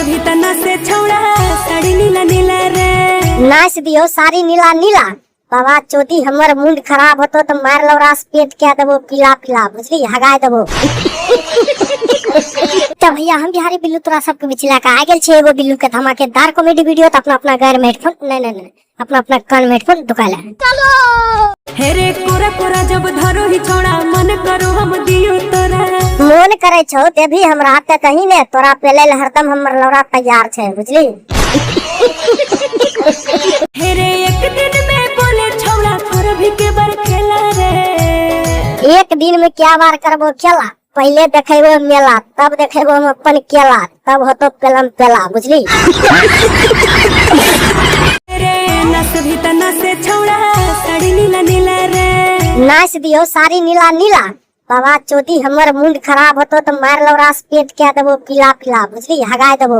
भी तना से छौड़ा साड़ी नीला नीला रे नाच दियो साड़ी नीला नीला। बाबा चोदी हमर मुंड खराब होतो तो मार लौरास पेट क्या देबो पीला पीला बुझली हगाय देबो। तो भैया हम बिहारी बिल्लू तोरा सबके बिचला का आ गेल छे एगो बिल्लू के धमाकेदार कॉमेडी वीडियो। तो अपना अपना घर में हेडफोन नहीं अपना अपना कान में हेडफोन ढुकाला चलो। हेरे कोरा कोरा जब धरो ही छौड़ा मन करो हम दियो तोरा मन करे छौ ते भी हमरा ते कहीं ने तोरा पेले हरदम हमर लौरा तैयार छे बुझली। हेरे एक दिन में बोले छौड़ा थोड़ा भी के बार खेला रे। एक दिन में क्या बार करबो खेला पहले देखेबो मेला तब देखेबो हम अपन केला तब होतो पेलम पेला बुझली। हेरे नस भी तना से छौड़ा साड़ी नीला नीला रे नाच दियो साड़ी नीला नीला। बाबा चोदी हमर मुंड खराब होतो तो मार लौरास पेट क्या देबो पीला पीला बुझली हगाय देबो।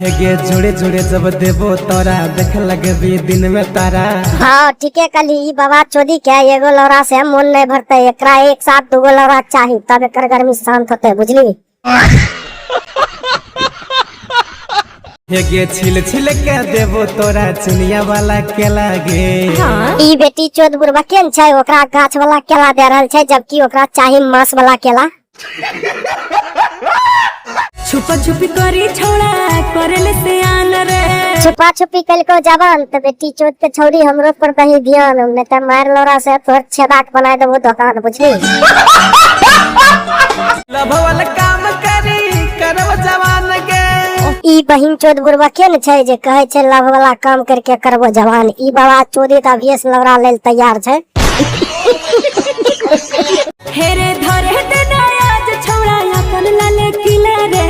हेगे जोड़े जोड़े जब देबो तोरा देख लगबी दिन में तारा। हाँ ठीके कली बाबा चोदी क्या एगो लौरा से मन नहीं भरते एकरा एक साथ दूगो लौरा चाहिए तब एकर गर्मी शांत होते बुझली। हेगे छिल छिल के देबो तोरा चुनिया वाला केला गे। ई बेटी चोद बुरबा केन छै ओकरा गाछ वाला केला दे रहल छै जबकि ओकरा चाहिए मांस वाला केला। छुपा छुपी करी छौड़ा करेले से आन रे छुपा छुपी कल को जवान तो बेटी चोद के छौरी हमरो पर दही ध्यान नहीं तो मार लौरा से तोर छेदाट बना देबो दुकान बुझली। लभ वाला काम करी करब जवान के। ई बहिन चोद बुरबा केन छै जे कहे छै लव वाला काम करके करबो जवान। ई बाबा चोदी त अभियस लौरा लेल तैयार छै। हेरे धरे देना आज छौड़ा अपन लाले किला रे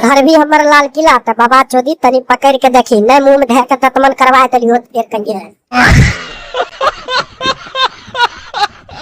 घर भी हमर लाल किला त बाबा चोदी तनी पकड़ के देखी नहीं मुंह में ढेर के ततमन करवाए तली होत फिर कहिए।